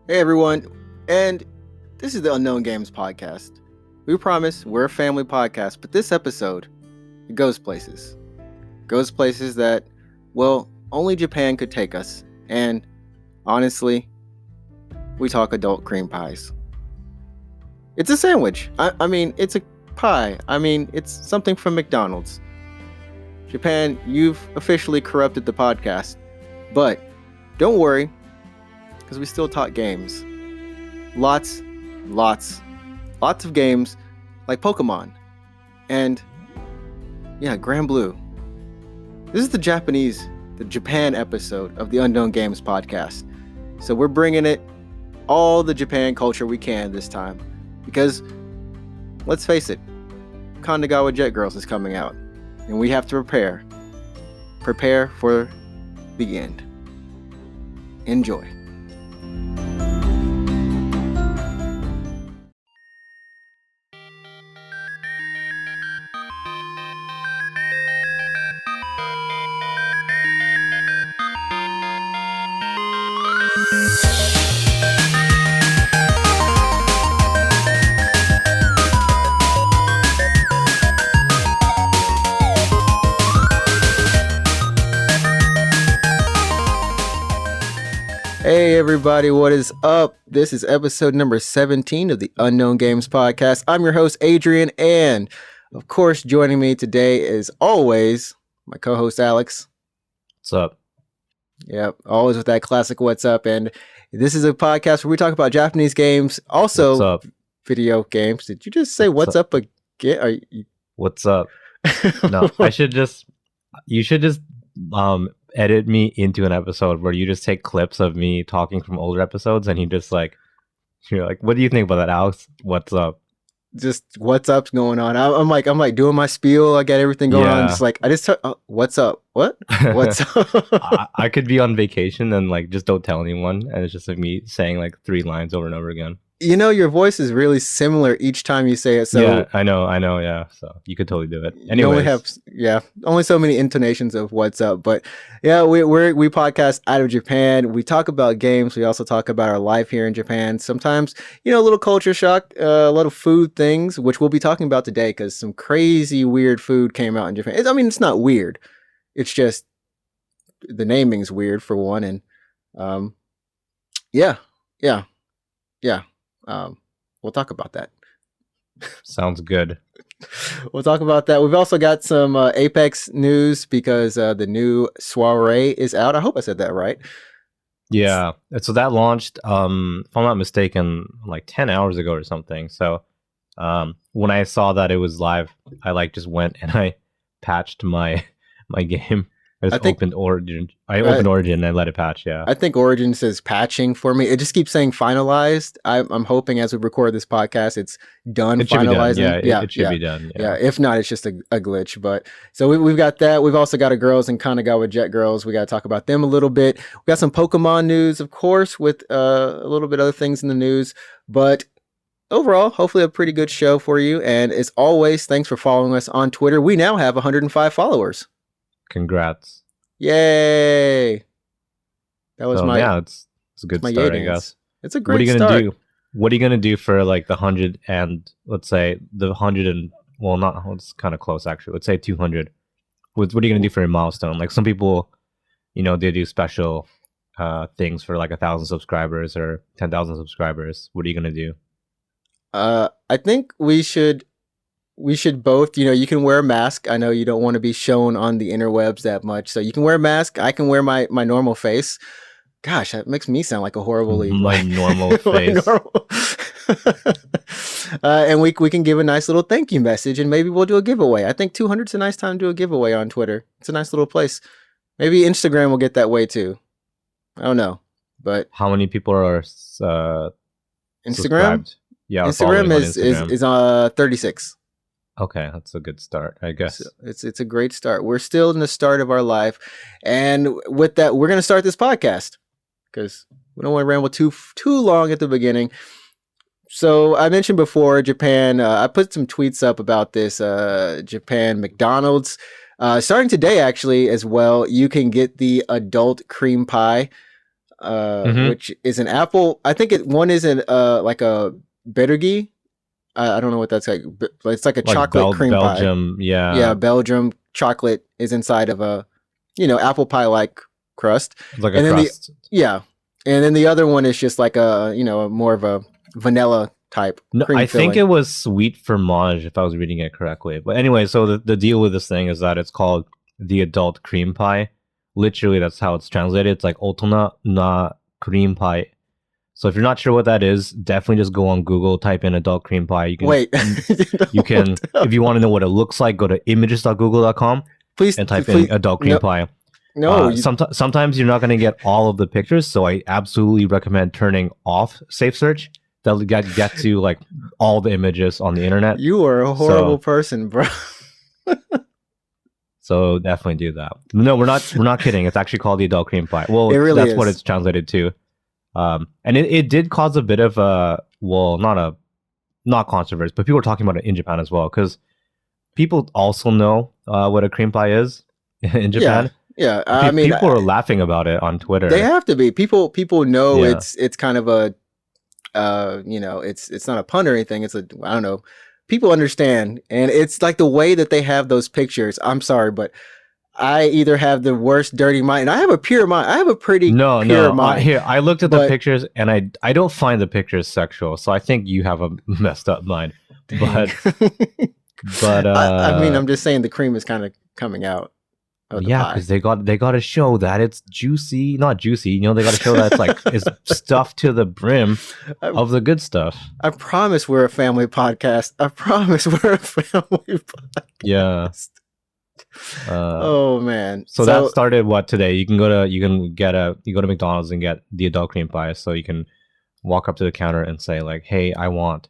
Hey everyone, and this is the Unknown Games podcast. We promise we're a family podcast, but this episode, it goes places. Goes places that, well, only Japan could take us. And honestly, we talk adult cream pies. It's a sandwich. I mean, it's a pie. I mean, it's something from McDonald's. Japan, you've officially corrupted the podcast. But don't worry, because we still talk games. Lots of games like Pokemon. And yeah, Granblue. This is the Japan episode of the Unknown Games podcast. So we're bringing it all the Japan culture we can this time. Because, let's face it, Kandagawa Jet Girls is coming out. And we have to prepare. Prepare for the end. Enjoy. Hey everybody, what is up? This is episode number 17 of the Unknown Games podcast. I'm your host, Adrian, and of course, joining me today is always my co-host, Alex. What's up? Yep, always with that classic what's up. And this is a podcast where we talk about Japanese games, also video games. Did you just say what's up again? What's up? No, you should just edit me into an episode where you just take clips of me talking from older episodes and you're like, what do you think about that, Alex? What's up? Just what's up's going on. I'm like doing my spiel. I got everything going on. Just like what's up? What? What's up? I could be on vacation and like just don't tell anyone, and it's just like me saying like 3 lines over and over again. You know, your voice is really similar each time you say it. So yeah, I know. Yeah, so you could totally do it. Anyways, you only have only so many intonations of what's up. But yeah, we podcast out of Japan. We talk about games. We also talk about our life here in Japan. Sometimes, a little culture shock, a lot of food things, which we'll be talking about today because some crazy weird food came out in Japan. It's not weird. It's just the naming's weird for one, and yeah. We'll talk about that. Sounds good. We'll talk about that. We've also got some Apex news because the new Soirée is out. I hope I said that right. Yeah. So that launched, if I'm not mistaken, like 10 hours ago or something. So when I saw that it was live, I just went and I patched my game. I opened Origin. Opened Origin and let it patch. Yeah, I think Origin says patching for me. It just keeps saying finalized. I'm hoping as we record this podcast, it's done. It finalizing. Be done. It should be done. Yeah. If not, it's just a glitch. But so we've got that. We've also got a girls in Kandagawa Jet Girls. We got to talk about them a little bit. We got some Pokemon news, of course, with a little bit other things in the news. But overall, hopefully a pretty good show for you. And as always, thanks for following us on Twitter. We now have 105 followers. Congrats. Yay. That was it's a good start, I guess. It's a great start. What are you gonna do for like the 100 and let's say the 100 and it's kind of close actually. Let's say 200. What are you gonna do for a milestone? Like some people, they do special things for like 1,000 subscribers or 10,000 subscribers. What are you gonna do? I think we should both, you can wear a mask. I know you don't want to be shown on the interwebs that much. So you can wear a mask. I can wear my normal face. Gosh, that makes me sound like a horribly... My normal face. And we can give a nice little thank you message and maybe we'll do a giveaway. I think 200's a nice time to do a giveaway on Twitter. It's a nice little place. Maybe Instagram will get that way too. I don't know. But how many people are Instagram? Subscribed? Yeah, Instagram is 36. Okay, that's a good start, I guess. It's a great start. We're still in the start of our life. And with that, we're going to start this podcast because we don't want to ramble too long at the beginning. So I mentioned before Japan. I put some tweets up about this Japan McDonald's. Starting today, actually, as well, you can get the adult cream pie. which is an apple. I think one is an like a bittergie. I don't know what that's like, but it's like a chocolate cream Belgium, pie. yeah, Belgium chocolate is inside of a apple pie like crust. it's like a crust. And then the other one is just like a more of a vanilla type. No, I think it was sweet fromage if I was reading it correctly. But anyway, so the deal with this thing is that it's called the adult cream pie. Literally, that's how it's translated. It's like otona na cream pie. So if you're not sure what that is, definitely just go on Google, type in adult cream pie. You can you can if you want to know what it looks like, go to images.google.com please and type in adult cream pie. No, sometimes you're not going to get all of the pictures, so I absolutely recommend turning off safe search. That'll get to like all the images on the internet. You are a horrible person, bro. So definitely do that. No, we're not kidding. It's actually called the adult cream pie. Well, that's what it's translated to. And it did cause a bit of not controversy, but people were talking about it in Japan as well, because people also know what a cream pie is in Japan. Yeah. I mean, people are laughing about it on Twitter. They have to be. People know it's kind of a it's not a pun or anything. It's I don't know. People understand, and it's like the way that they have those pictures. I'm sorry, but I either have the worst dirty mind, and I have a pure mind. I have a pretty pure mind. Here, I looked at the pictures, and I don't find the pictures sexual, so I think you have a messed up mind. But I mean, I'm just saying the cream is kind of coming out. Because they got to show that it's juicy, not juicy. They got to show that it's like it's stuffed to the brim of the good stuff. I promise we're a family podcast. Yeah. Oh man. So that started today? You can go to McDonald's and get the adult cream pie. So you can walk up to the counter and say like, "Hey, I want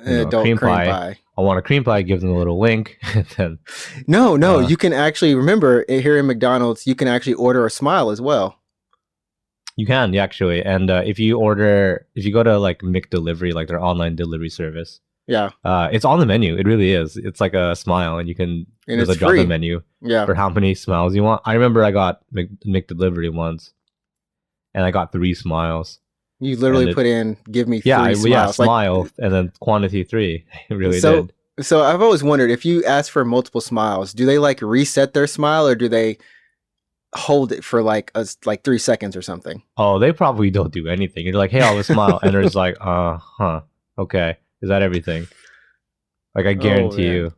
adult cream pie. I want a cream pie." Give them a little wink. And then, no, you can actually remember here in McDonald's, you can actually order a smile as well. You can actually, and if you go to like McDelivery, like their online delivery service, it's on the menu. It really is. It's like a smile, and you can there's a drop-in menu for how many smiles you want. I remember I got McDelivery once, and I got 3 smiles. You literally put in, give me 3 smiles. Yeah, smile, and then quantity 3. It really did. So I've always wondered, if you ask for multiple smiles, do they like reset their smile, or do they hold it for like 3 seconds or something? Oh, they probably don't do anything. You're like, "Hey, I'll have a smile," and there's like, okay, is that everything? Like, I guarantee you.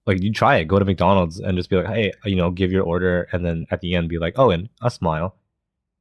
Like, you try it. Go to McDonald's and just be like, "Hey, give your order," and then at the end be like, "Oh, and a smile."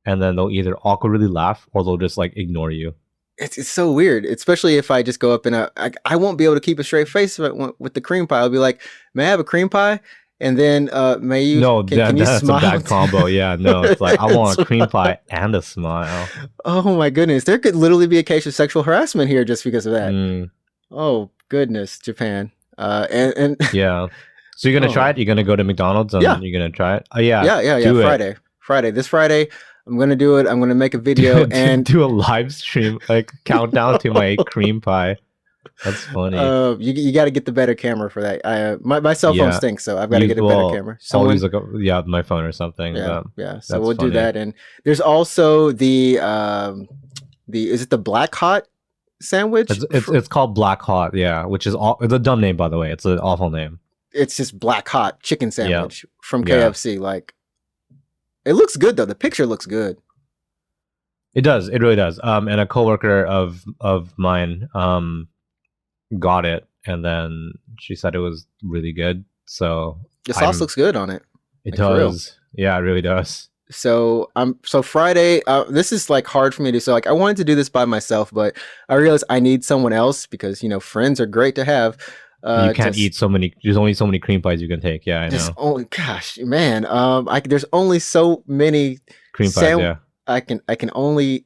And then they'll either awkwardly laugh or they'll just like ignore you. It's so weird, especially if I just go up and I won't be able to keep a straight face with the cream pie. I'll be like, "May I have a cream pie?" And then may you? No, can you that's smile? a bad combo. Yeah, no, it's like, I want a cream pie and a smile. Oh my goodness, there could literally be a case of sexual harassment here just because of that. Oh goodness, Japan. And yeah. So you're gonna try it? You're gonna go to McDonald's and you're gonna try it? Oh yeah. Friday. This Friday, I'm gonna do it. I'm gonna make a video and do a live stream, like countdown to my cream pie. That's funny. You got to get the better camera for that. My cell phone stinks, so I've got to get a better camera. I'll use my phone or something. Yeah. So we'll do that. And there's also the is it the Black Hot sandwich? It's called Black Hot, which is it's a dumb name, by the way. It's an awful name. It's just Black Hot chicken sandwich from KFC. Like, it looks good though. The picture looks good. It does. It really does. And a coworker of mine got it, and then she said it was really good. So the sauce looks good on it. It does. Yeah, it really does. So Friday, this is like hard for me to. So like, I wanted to do this by myself, but I realized I need someone else because friends are great to have. You can't eat so many. There's only so many cream pies you can take. Yeah, I know. Oh gosh, man. There's only so many cream pies. I only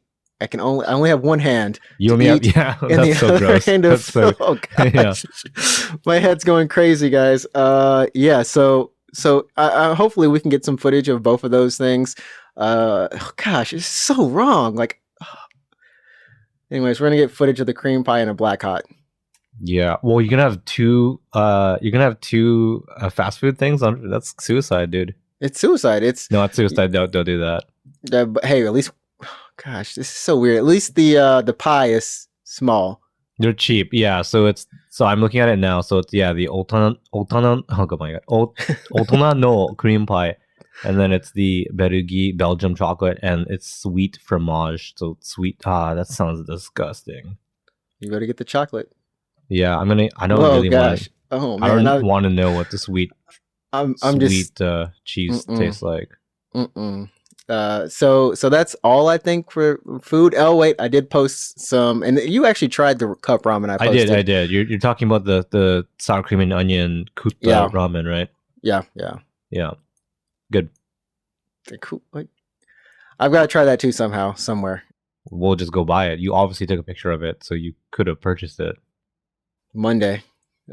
have one hand. You only have that's so gross. Oh gosh. My head's going crazy, guys. So hopefully we can get some footage of both of those things. Gosh, it's so wrong. Like, anyways, we're gonna get footage of the cream pie and a Black Hot. Yeah, well, you're gonna have two. Fast food things. That's suicide, dude. It's suicide. No, it's suicide. Don't do that. But hey, at least, Gosh, this is so weird. At least the pie is small. They're cheap, yeah. So I'm looking at it now. So it's the Otana oh my god, Otona no cream pie, and then it's the Berugi Belgium chocolate, and it's sweet fromage. So it's sweet. That sounds disgusting. You better get the chocolate. Yeah, I don't Whoa, really gosh. I don't want to know what the sweet cheese tastes like. So that's all I think for food. Oh wait, I did post some, and you actually tried the cup ramen I posted. I did. You're talking about the sour cream and onion kutta ramen, right? Yeah. Good. I've got to try that too somehow, somewhere. We'll just go buy it. You obviously took a picture of it, so you could have purchased it. Monday,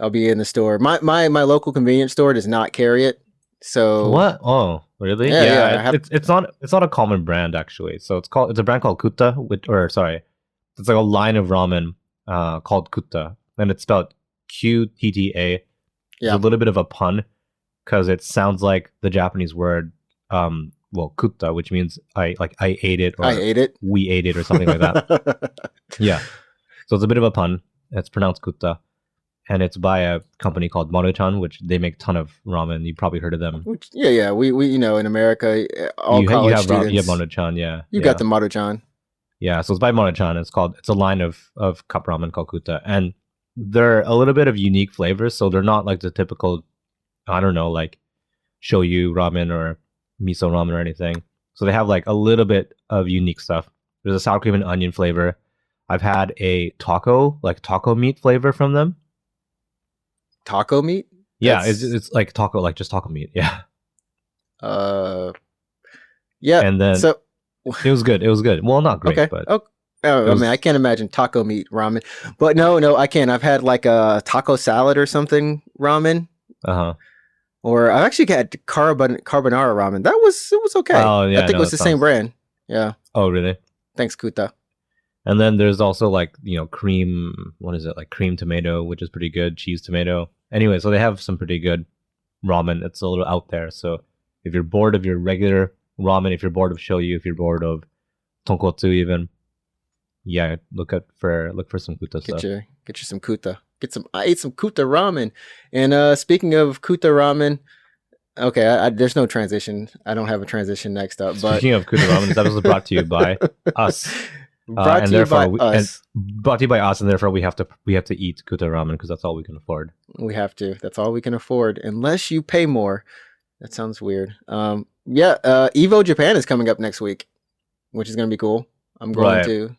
I'll be in the store. My local convenience store does not carry it. So what? Oh, really? Yeah. It's not a common brand actually. So it's a brand called Kutta, it's like a line of ramen called Kutta, and it's spelled Qtta. Yeah, a little bit of a pun because it sounds like the Japanese word kutta, which means I ate it, or I ate it, we ate it, or something like that. Yeah, so it's a bit of a pun. It's pronounced Kutta. And it's by a company called Maruchan, which they make a ton of ramen. You probably heard of them. Yeah. We in America, all college students. You have Maruchan, yeah. You got the Maruchan. Yeah, so it's by Maruchan. It's a line of cup ramen called Kutta. And they're a little bit of unique flavors. So they're not like the typical, I don't know, like shoyu ramen or miso ramen or anything. So they have like a little bit of unique stuff. There's a sour cream and onion flavor. I've had a taco meat flavor from them. Taco meat? Yeah, it's like taco, like just taco meat. Yeah. Yeah. And then it was good. Well, not great, but I can't imagine taco meat ramen. But no, I can. I've had like a taco salad or something ramen. Or I've actually had carbonara ramen. It was okay. Oh yeah, I think it was the same brand. Yeah. Oh really? Thanks, Kuta. And then there's also like, cream, what is it? Like cream tomato, which is pretty good. Cheese tomato. Anyway, so they have some pretty good ramen. It's a little out there. So if you're bored of your regular ramen, if you're bored of shoyu, if you're bored of tonkotsu even, yeah, look for some kuta stuff. Get you some kuta. I ate some kuta ramen. And speaking of kuta ramen, okay, there's no transition. I don't have a transition next up. But speaking of kuta ramen, this episode is brought to you by us. Brought to you by us, and therefore we have to eat kuta ramen because that's all we can afford. We have to. That's all we can afford, unless you pay more. That sounds weird. EVO Japan is coming up next week, which is going to be cool. I'm going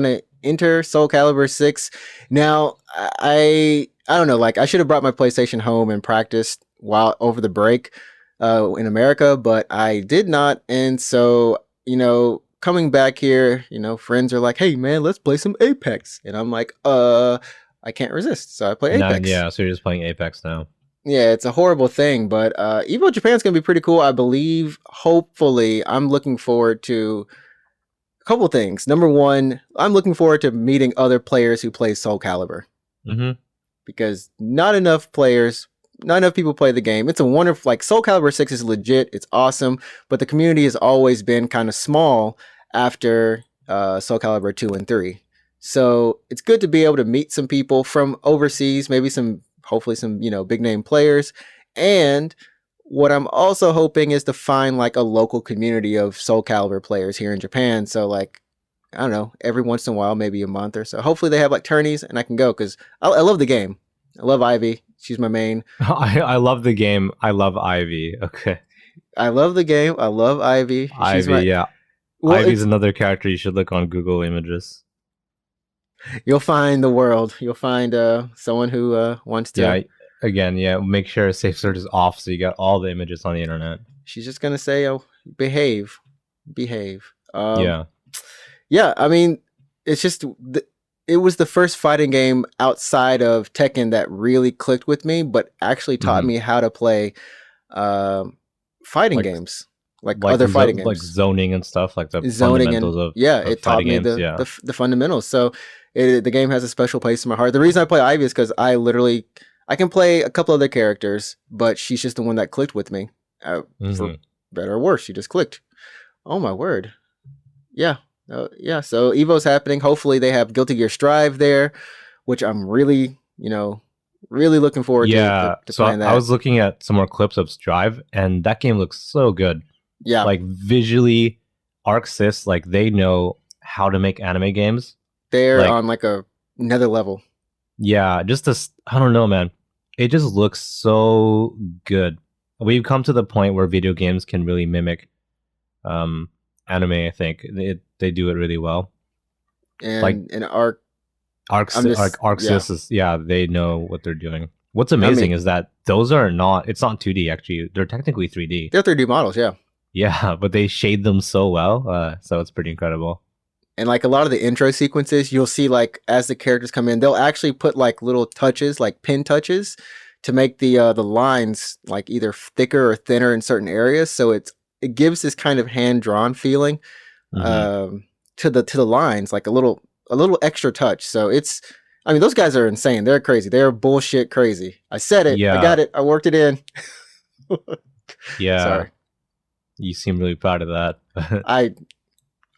to enter Soul Calibur 6. Now, I don't know. Like, I should have brought my PlayStation home and practiced while over the break in America, but I did not, and so coming back here, friends are like, "Hey, man, let's play some Apex," and I'm like, I can't resist, so I play Apex. So you're just playing Apex now. Yeah, it's a horrible thing, but EVO Japan's gonna be pretty cool, I believe. Hopefully, I'm looking forward to a couple things. Number one, I'm looking forward to meeting other players who play Soul Calibur, because not enough people play the game. It's a wonderful, like, Soul Calibur 6 is legit. It's awesome, but the community has always been kind of small after Soul Calibur 2 and 3. So it's good to be able to meet some people from overseas, maybe hopefully some, big name players. And what I'm also hoping is to find like a local community of Soul Calibur players here in Japan. So like, I don't know, every once in a while, maybe a month or so. Hopefully they have like tourneys and I can go, because I love the game. I love Ivy. She's my main. I love the game. I love Ivy. Okay. I love the game. I love Ivy. Yeah. Well, Ivy's another character you should look on Google Images. You'll find the world. You'll find someone who wants to. Yeah. Make sure safe search is off so you got all the images on the internet. She's just gonna say, "Oh, behave." Yeah. I mean, it's just it was the first fighting game outside of Tekken that really clicked with me, but actually taught me how to play fighting games, like other fighting games, like zoning and stuff, like the zoning fundamentals of it taught me the fundamentals. So the game has a special place in my heart. The reason I play Ivy is because I can play a couple other characters, but she's just the one that clicked with me. For better or worse, she just clicked. Oh my word! Yeah. Yeah, so Evo's happening. Hopefully they have Guilty Gear Strive there, which I'm really, really looking forward Yeah. to So playing I that. was looking at some more clips of Strive, and that game looks so good. Yeah, Like visually, ArcSys, like they know how to make anime games. they're Like, on like another level. yeah, just this. I don't know, man. It just looks so good. We've come to the point where video games can really mimic anime. I think they do it really well. Like And Arc, ArcSys is, yeah, they know what they're doing. What's amazing is that those are not. It's not 2D actually. They're technically 3D. They're 3D models, yeah. Yeah, but they shade them so well, so it's pretty incredible. And like a lot of the intro sequences, you'll see like as the characters come in, they'll actually put like little touches, like pin touches, to make the lines like either thicker or thinner in certain areas. So it gives this kind of hand drawn feeling to the lines, like a little extra touch. So I mean, those guys are insane. They're crazy. They're bullshit crazy. I said it. Yeah. I got it. I worked it in. Yeah. Sorry. You seem really proud of that.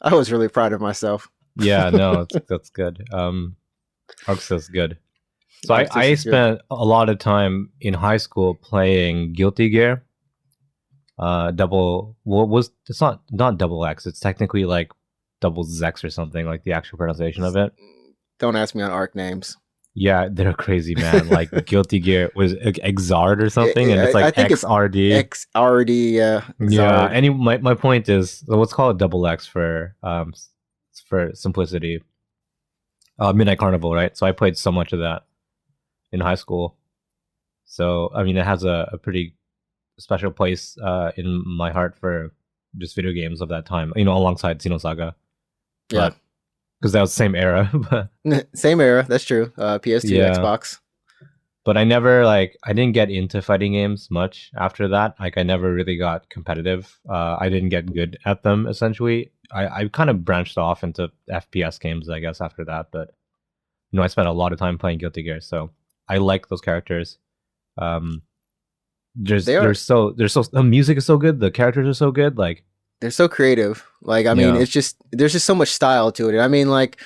I was really proud of myself. Yeah, no, that's good. ArcSys good. So I spent a lot of time in high school playing Guilty Gear. It's not double X. It's technically like double Zex or something, like the actual pronunciation of it. Don't ask me on ARC names. Yeah, they're crazy, man. Like Guilty Gear was Exard or something, and it's like XRD. XRD, yeah. Yeah. Any my point is, so let's call it double X for simplicity. Midnight Carnival, right? So I played so much of that in high school. So I mean, it has a pretty special place in my heart for just video games of that time. Alongside Xenosaga. Yeah. Because that was the same era. Same era, that's true. PS2, yeah. Xbox. But I didn't get into fighting games much after that. Like, I never really got competitive. I didn't get good at them, essentially. I kind of branched off into FPS games, I guess, after that. But, I spent a lot of time playing Guilty Gear, so I like those characters. The music is so good. The characters are so good. Like, they're so creative. Like, I mean, there's just so much style to it. I mean, like,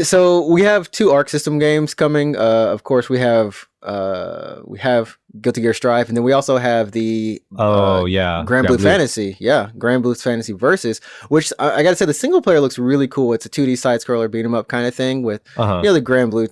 so we have 2 Arc System games coming. Of course, we have Guilty Gear Strive, and then we also have the Granblue Fantasy. Yeah, Granblue's Fantasy Versus, which I gotta say, the single player looks really cool. It's a 2D side scroller beat 'em up kind of thing with the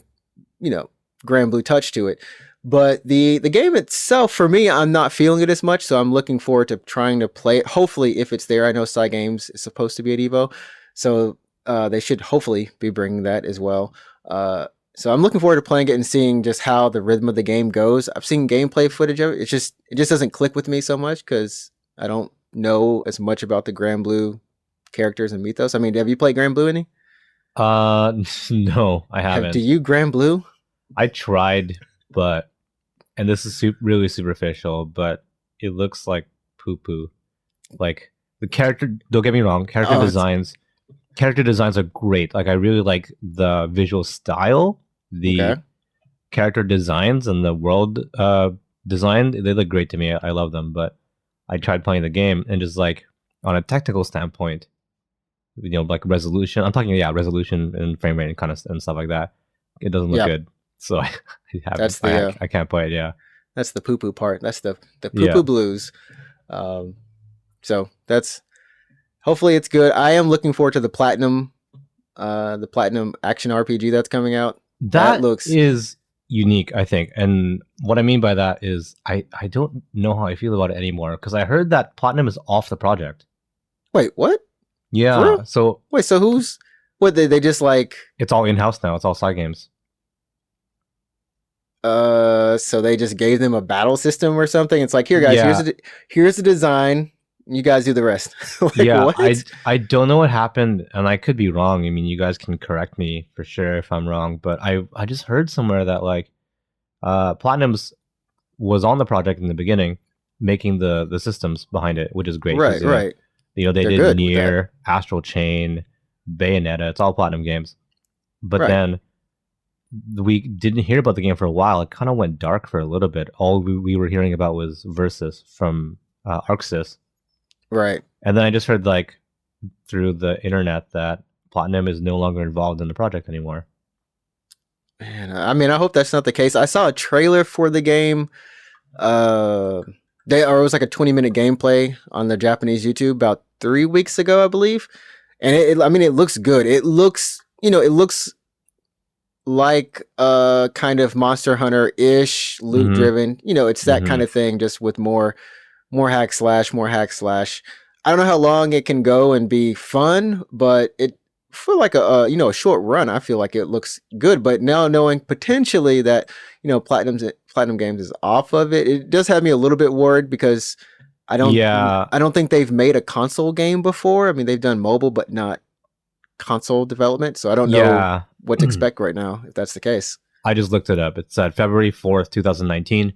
Granblue touch to it. But the game itself, for me, I'm not feeling it as much, so I'm looking forward to trying to play it. Hopefully, if it's there, I know Side Games is supposed to be at EVO, so they should hopefully be bringing that as well. So I'm looking forward to playing it and seeing just how the rhythm of the game goes. I've seen gameplay footage of it. It just doesn't click with me so much because I don't know as much about the Granblue characters and mythos. I mean, have you played Granblue any? No, I haven't. Do you Granblue? I tried, and this is really superficial, but it looks like poo-poo. Like, the character, don't get me wrong, character designs are great. Like, I really like the visual style, the character designs, and the world design. They look great to me. I love them, but I tried playing the game, and just like on a technical standpoint, like resolution. I'm talking resolution and frame rate and kind of and stuff like that. It doesn't look good. So I can't play it. Yeah, that's the poo poo part. That's the poo poo blues. So that's hopefully it's good. I am looking forward to the platinum action RPG that's coming out. That is unique, I think. And what I mean by that is I don't know how I feel about it anymore, because I heard that Platinum is off the project. Wait, what? Yeah. So who's they just like, it's all in-house now. It's all Side Games. So they just gave them a battle system or something. It's like, here guys, here's the design. You guys do the rest. What? I don't know what happened, and I could be wrong. I mean, you guys can correct me for sure if I'm wrong, but I just heard somewhere that like Platinum's was on the project in the beginning, making the systems behind it, which is great. Right. They did Nier, Astral Chain, Bayonetta. It's all Platinum games. But then we didn't hear about the game for a while. It kind of went dark for a little bit. All we were hearing about was Versus from ArcSys. Right. And then I just heard like through the internet that Platinum is no longer involved in the project anymore. Man, I mean, I hope that's not the case. I saw a trailer for the game. It was like a 20-minute gameplay on the Japanese YouTube about 3 weeks ago, I believe. And it looks good. It looks like kind of Monster Hunter-ish, loot driven. It's that kind of thing, just with more hack slash. I don't know how long it can go and be fun, but it for like a short run, I feel like it looks good. But now knowing potentially that Platinum Games is off of it, it does have me a little bit worried, because I don't think they've made a console game before. I mean, they've done mobile, but not console development. So I don't know what to expect right now, if that's the case. I just looked it up. It said February 4th, 2019.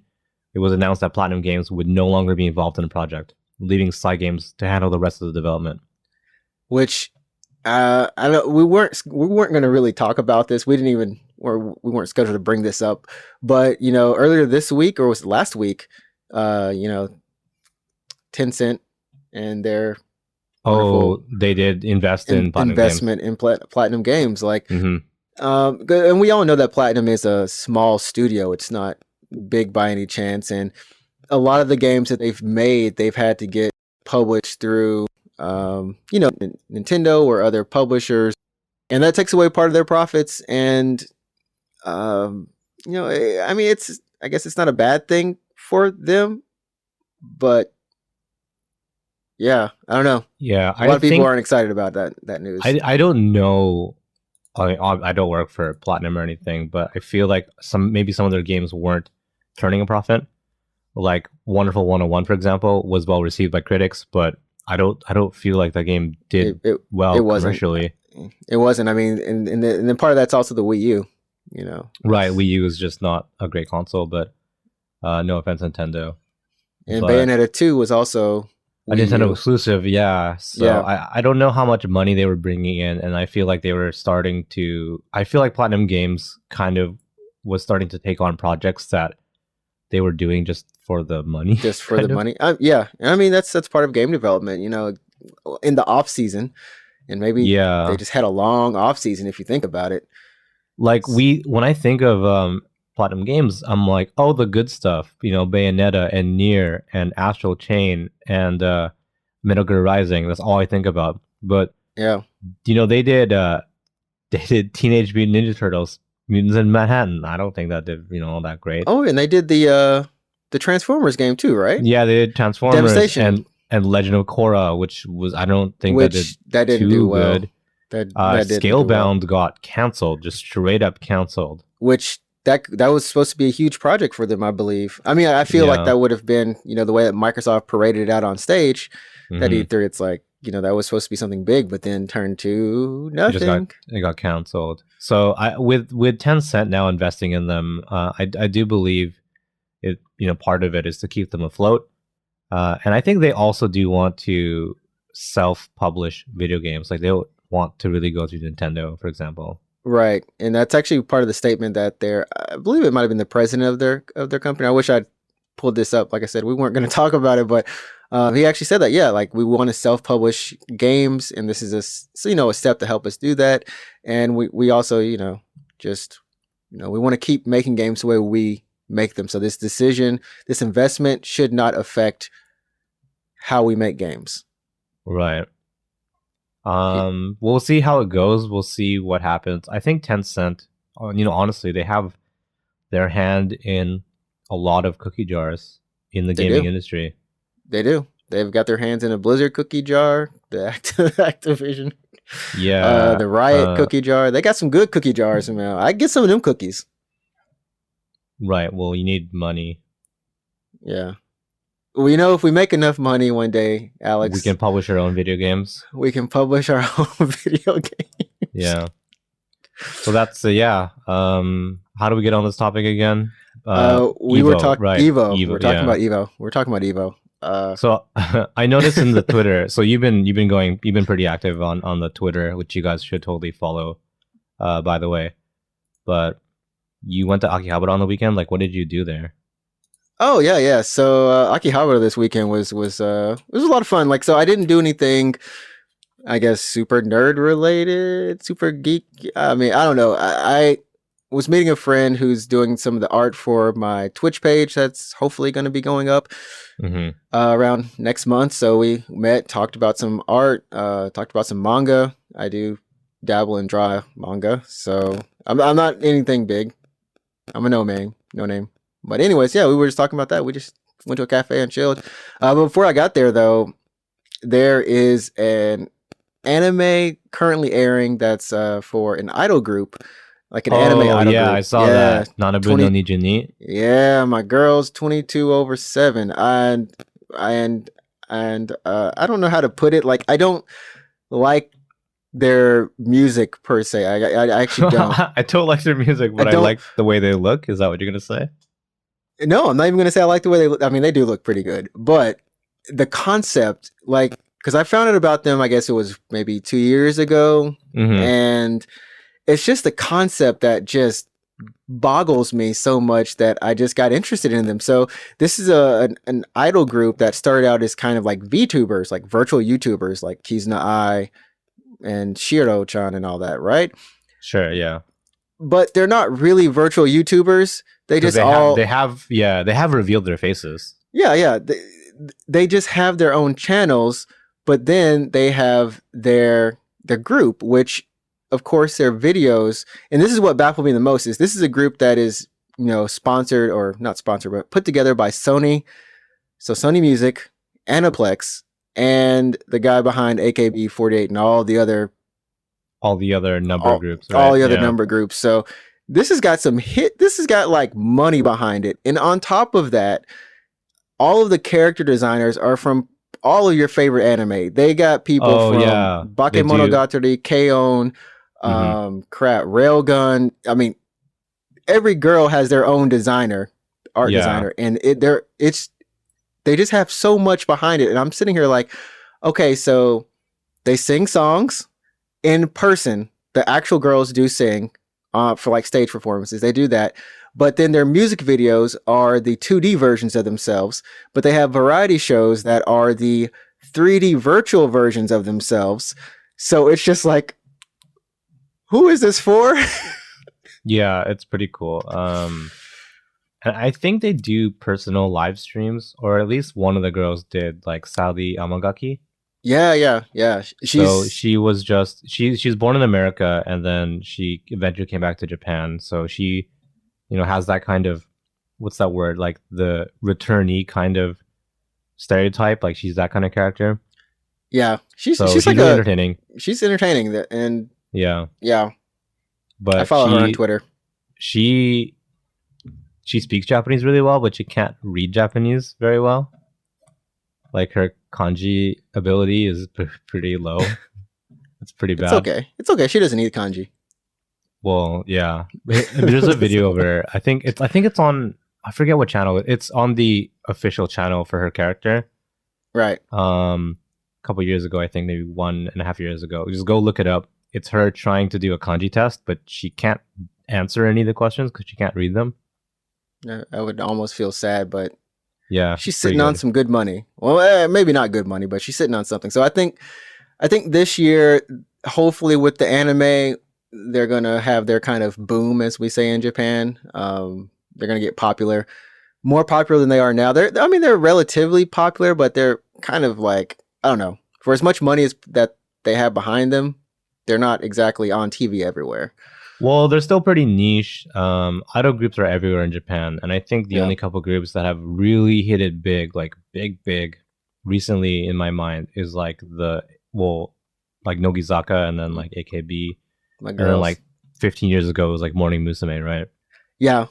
It was announced that Platinum Games would no longer be involved in the project, leaving Side Games to handle the rest of the development. Which I don't. We weren't going to really talk about this. We weren't scheduled to bring this up. But earlier this week, or was it last week? Tencent and their they did invest in Platinum investment Games. in Platinum Games. Like, and we all know that Platinum is a small studio. It's not big by any chance, and a lot of the games that they've made, they've had to get published through Nintendo or other publishers, and that takes away part of their profits. And I mean, I guess it's not a bad thing for them, but yeah, I don't know. Yeah, a lot of people aren't excited about that news. I don't know. I don't work for Platinum or anything, but I feel like maybe some of their games weren't turning a profit. Like Wonderful 101, for example, was well received by critics, but I don't feel like that game did well commercially. It wasn't. I mean, and then part of that's also the Wii U. Right? Wii U is just not a great console, but no offense, Nintendo. And Bayonetta 2 was also a Nintendo exclusive, yeah. So yeah. I don't know how much money they were bringing in, and I feel like they were starting to. I feel like Platinum Games kind of was starting to take on projects that they were doing just for the money. Just for the money, yeah. I mean, that's part of game development, in the off season, and maybe they just had a long off season if you think about it. Like when I think of Platinum Games, I'm like, oh, the good stuff, Bayonetta and Nier and Astral Chain and Metal Gear Rising. That's all I think about. But yeah, they did Teenage Mutant Ninja Turtles, Mutants in Manhattan. I don't think that did all that great. Oh, and they did the Transformers game too, right? Yeah, they did Transformers and Legend of Korra, which was I don't think that didn't do well. Good. That Scalebound got canceled, just straight up canceled. Which that was supposed to be a huge project for them, I believe. I mean, I feel like that would have been, the way that Microsoft paraded it out on stage, that E3, it's like, that was supposed to be something big, but then turned to nothing. It got canceled. So with Tencent now investing in them, I do believe it. Part of it is to keep them afloat, and I think they also do want to self-publish video games. Like they want to really go through Nintendo, for example. Right, and that's actually part of the statement that I believe it might have been the president of their company. I wish I'd pulled this up. Like I said, we weren't going to talk about it, but he actually said that, like we want to self-publish games, and this is a step to help us do that. And we also, just we want to keep making games the way we make them. So this investment should not affect how we make games. Right. We'll see how it goes. We'll see what happens. I think Tencent, honestly, they have their hand in a lot of cookie jars in the gaming industry. They do. They've got their hands in a Blizzard cookie jar, the Activision, the Riot cookie jar. They got some good cookie jars, man. I get some of them cookies. Right. Well, you need money. Yeah. Well, if we make enough money one day, Alex, we can publish our own video games. We can publish our own video games. Yeah. So that's how do we get on this topic again? We were talking EVO. We're talking about EVO. We're talking about EVO. So I noticed in the Twitter. So you've been pretty active on the Twitter, which you guys should totally follow. By the way, but you went to Akihabara on the weekend. Like, what did you do there? Oh yeah. So Akihabara this weekend was it was a lot of fun. Like, so I didn't do anything I guess super nerd related, super geek. I mean, I don't know. I was meeting a friend who's doing some of the art for my Twitch page that's hopefully going to be going up around next month. So we met, talked about some art, talked about some manga. I do dabble in draw manga, so I'm not anything big. I'm a no name. But anyways, yeah, we were just talking about that. We just went to a cafe and chilled. But before I got there, though, there is an anime currently airing that's for an idol group, like an anime idol group. I saw that. Nanabu no Nijuni. Yeah, my girl's 22/7, and I don't know how to put it. Like, I don't like their music per se. I actually don't. I don't like their music, but I like the way they look. Is that what you're gonna say? No, I'm not even gonna say I like the way they look. I mean, they do look pretty good, but the concept, like, because I found out about them, I guess it was maybe 2 years ago, and it's just the concept that just boggles me so much that I just got interested in them. So this is an idol group that started out as kind of like VTubers, like virtual YouTubers, like Kizuna Ai and Shiro-chan and all that, right? Sure, yeah. But they're not really virtual YouTubers. They just they have revealed their faces. Yeah. They just have their own channels, but then they have their group, which of course their videos, and this is what baffled me the most, is this is a group that is, sponsored, or not sponsored, but put together by Sony. So Sony Music, Aniplex, and the guy behind AKB48 and all the other number groups, right? All the other number groups. So this has got like money behind it. And on top of that, all of the character designers are from all of your favorite anime. They got people from Bakemonogatari, K-On!, Railgun. I mean, every girl has their own art designer, and they just have so much behind it. And I'm sitting here like, okay, so they sing songs in person. The actual girls do sing for like stage performances. They do that. But then their music videos are the 2D versions of themselves. But they have variety shows that are the 3D virtual versions of themselves. So it's just like, who is this for? Yeah, it's pretty cool. And I think they do personal live streams, or at least one of the girls did, like Sally Amagaki. Yeah. She was born in America, and then she eventually came back to Japan. So she, has that kind of, what's that word? Like the returnee kind of stereotype. Like she's that kind of character. Yeah, she's like really entertaining. She's entertaining, and yeah. But I follow her on Twitter. She speaks Japanese really well, but she can't read Japanese very well. Like her kanji ability is pretty low. It's pretty bad. It's okay. She doesn't need kanji. Well, yeah. There's a video of her. I think it's on. I forget what channel. It's on the official channel for her character. Right. A couple years ago, I think maybe 1.5 years ago. Just go look it up. It's her trying to do a kanji test, but she can't answer any of the questions because she can't read them. I would almost feel sad, but yeah, she's sitting on some good money. Well, maybe not good money, but she's sitting on something. So I think this year, hopefully with the anime, they're gonna have their kind of boom, as we say in Japan. They're gonna get popular, more popular than they are now. They're relatively popular, but they're kind of like, I don't know, for as much money as that they have behind them, they're not exactly on TV everywhere. Well, they're still pretty niche. Idol groups are everywhere in Japan, and I think the only couple groups that have really hit it big, like big, recently in my mind is like like Nogizaka, and then like AKB, and then like 15 years ago it was like Morning Musume, right? Yeah,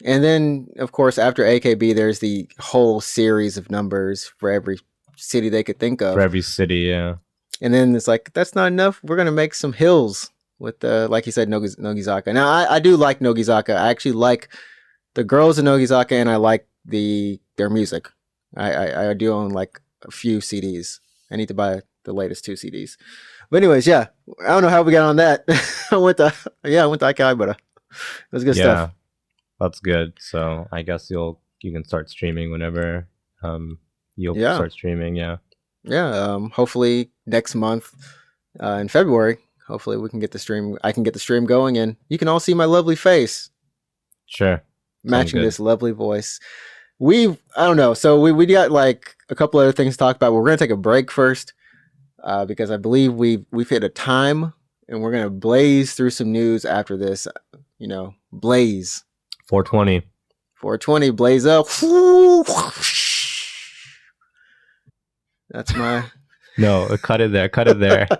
and then of course after AKB, there's the whole series of numbers for every city they could think of. For every city, yeah. And then it's like, that's not enough. We're gonna make some hills with like you said, Nogizaka. Now I do like Nogizaka. I actually like the girls in Nogizaka, and I like their music. I do own like a few CDs. I need to buy the latest 2 CDs. But anyways, yeah. I don't know how we got on that. I went to Akihabara. It was good stuff. That's good. So I guess you can start streaming whenever you'll start streaming. Yeah. Yeah, hopefully next month in February, hopefully we can get the stream. I can get the stream going, and you can all see my lovely face Sure. Sounds matching good. this lovely voice. I don't know. So we got like a couple other things to talk about. We're gonna take a break first because I believe we've hit a time, and we're gonna blaze through some news after this. Blaze 420. 420, blaze up. That's my. No, cut it there,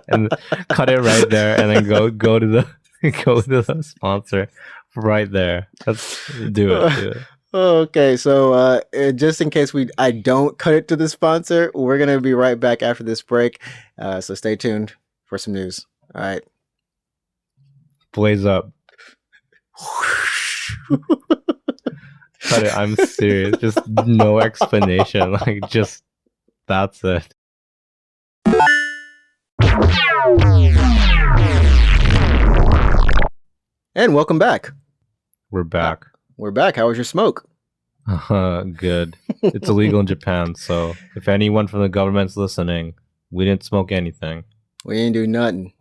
and cut it right there, and then go to the sponsor right there. Let's do it. Okay, so just in case I don't cut it to the sponsor, we're gonna be right back after this break. So stay tuned for some news. All right, blaze up. Cut it. I'm serious. Just no explanation. Like just that's it. And welcome back. We're back. We're back. How was your smoke? Good. It's illegal in Japan, so if anyone from the government's listening, we didn't smoke anything. We didn't do nothing.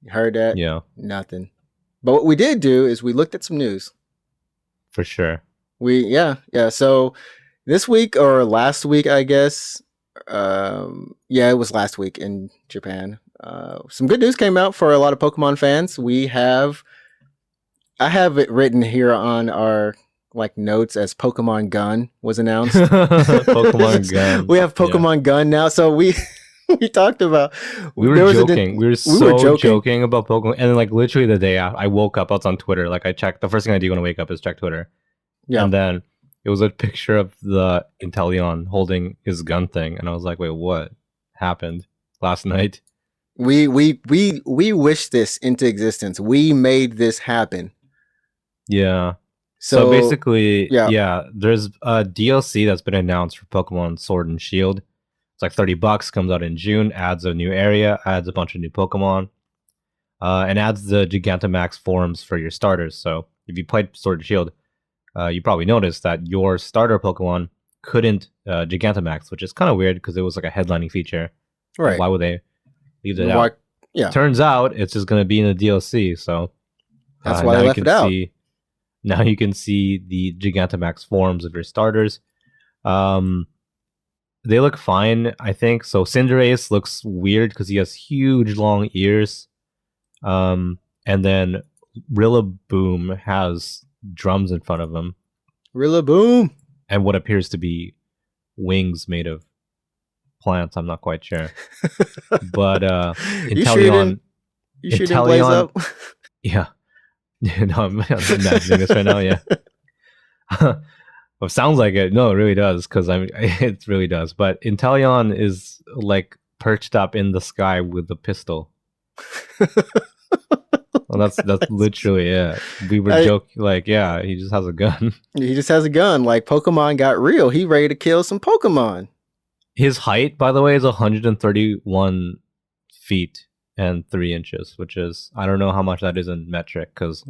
You heard that? Yeah. Nothing. But what we did do is we looked at some news. For sure. Yeah. So this week or last week, I guess. It was last week in Japan. Some good news came out for a lot of Pokemon fans. I have it written here on our notes as Pokemon Gun was announced. Pokemon Gun. We have Pokemon Gun now. So we talked about. We were joking. We were joking about Pokemon, and then literally the day after, I woke up. I was on Twitter. I checked. The first thing I do when I wake up is check Twitter. Yeah. And then it was a picture of the Inteleon holding his gun thing, and I was like, "Wait, what happened last night?" We wished this into existence. We made this happen. Yeah. So basically, there's a DLC that's been announced for Pokemon Sword and Shield. It's like $30, comes out in June, adds a new area, adds a bunch of new Pokemon, and adds the Gigantamax forms for your starters. So if you played Sword and Shield, you probably noticed that your starter Pokemon couldn't Gigantamax, which is kind of weird because it was like a headlining feature. Right. Why would they leave it out? Yeah. Turns out it's just going to be in the DLC. So that's why they left it out. Now you can see the Gigantamax forms of your starters. They look fine, I think. So Cinderace looks weird because he has huge, long ears. And then Rillaboom has drums in front of him. Rillaboom! And what appears to be wings made of plants. I'm not quite sure. But Inteleon... You shooting Blaze up? Yeah. No, I'm imagining this right now, yeah. Well, sounds like it. No, it really does, because it really does. But Inteleon is perched up in the sky with a pistol. Well, that's literally it. We were joking, he just has a gun. He just has a gun. Pokemon got real. He ready to kill some Pokemon. His height, by the way, is 131 feet and 3 inches, which is, I don't know how much that is in metric, because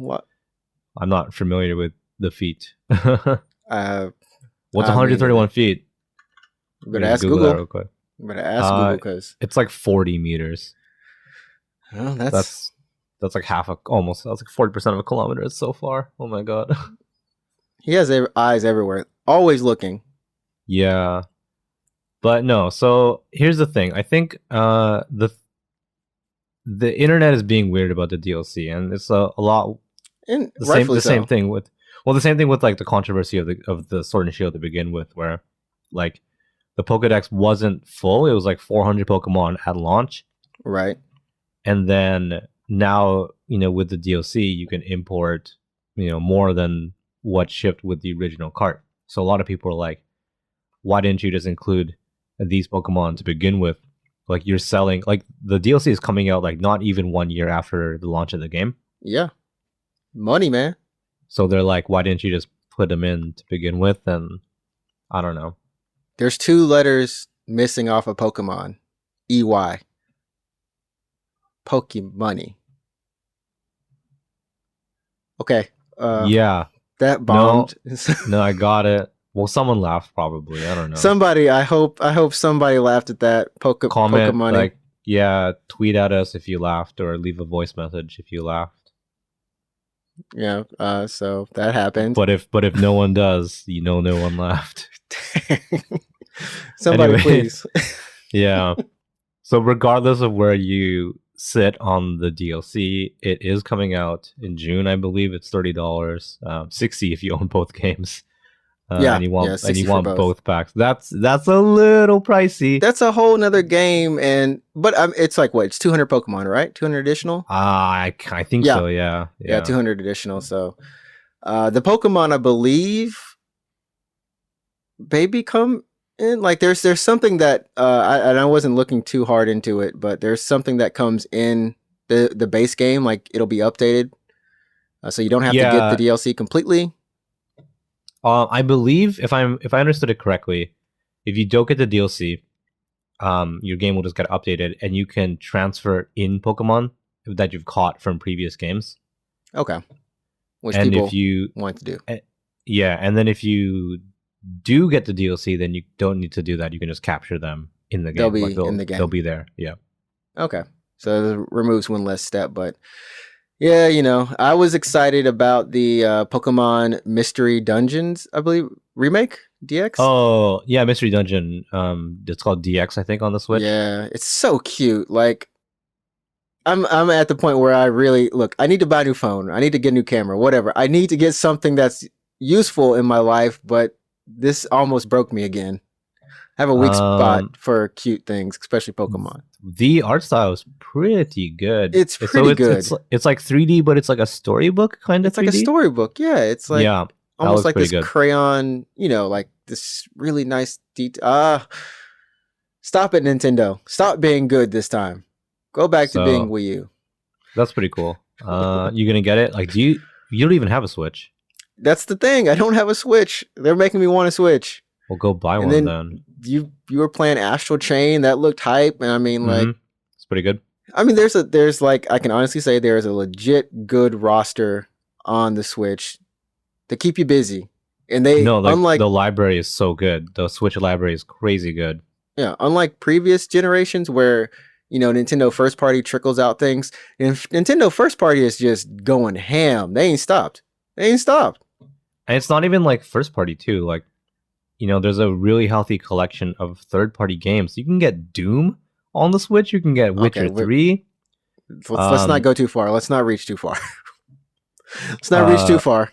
I'm not familiar with the feet. What's 131 feet? I'm gonna ask Google. Real quick. I'm gonna ask Google because it's 40 meters. Oh, that's almost. That's 40% of a kilometer so far. Oh my god. He has eyes everywhere, always looking. Yeah, but no. So here's the thing. I think the internet is being weird about the DLC, and it's a lot. And the same thing with the controversy of the Sword and Shield to begin with, where the Pokédex wasn't full. It was 400 Pokemon at launch, right? And then now with the DLC you can import more than what shipped with the original cart. So a lot of people are like, why didn't you just include these Pokemon to begin with? You're selling the DLC is coming out not even 1 year after the launch of the game. Yeah, money, man. So they're like, why didn't you just put them in to begin with? And I don't know. There's 2 letters missing off of Pokemon. EY. Pokemoney. Okay. Yeah. That bombed. No, I got it. Well, someone laughed probably. I don't know. Somebody, I hope somebody laughed at that Comment Pokemon. like, yeah, tweet at us if you laughed, or leave a voice message if you laughed. Yeah, so that happened. But if no one does, no one laughed. Somebody, Anyway, please. Yeah. So regardless of where you sit on the DLC, it is coming out in June, I believe. It's $30, $60 if you own both games. Yeah, and you want $60 for both packs. That's a little pricey. That's a whole nother game, but it's like what? It's 200 Pokemon, right? 200 additional. I think so. Yeah. 200 additional. So, the Pokemon, I believe, baby come in. Like there's something that I wasn't looking too hard into it, but there's something that comes in the base game. Like it'll be updated, so you don't have to get the DLC completely. I believe if I understood it correctly, if you don't get the DLC, your game will just get updated, and you can transfer in Pokemon that you've caught from previous games. Okay, which and people if you want to do, and then if you do get the DLC, then you don't need to do that. You can just capture them in the game. They'll be in the game. They'll be there. Yeah. Okay, so it removes one less step, but. Yeah, I was excited about the Pokemon Mystery Dungeons, I believe, remake DX. Oh yeah, Mystery Dungeon. It's called DX, I think, on the Switch. Yeah, it's so cute. Like, I'm at the point where I really look. I need to buy a new phone. I need to get a new camera. Whatever. I need to get something that's useful in my life. But this almost broke me again. I have a weak spot for cute things, especially Pokemon. The art style is pretty good. It's pretty good. It's like 3D, but it's like a storybook kind of. It's 3D? Like a storybook. Yeah, it's like almost like this good. Crayon. Like this really nice detail. Stop it, Nintendo! Stop being good this time. Go back to being Wii U. That's pretty cool. You gonna get it? Like, you don't even have a Switch. That's the thing. I don't have a Switch. They're making me want a Switch. Well, go buy one then. You were playing Astral Chain. That looked hype, and I mean, like, it's pretty good. I mean, there's like, I can honestly say there's a legit good roster on the Switch to keep you busy. And unlike the library is so good. The Switch library is crazy good. Yeah, unlike previous generations where Nintendo first party trickles out things, and Nintendo first party is just going ham. They ain't stopped. And it's not even like first party too. Like, there's a really healthy collection of third-party games. You can get Doom on the Switch. You can get Witcher 3. Let's not go too far. Let's not reach too far. Let's not reach too far.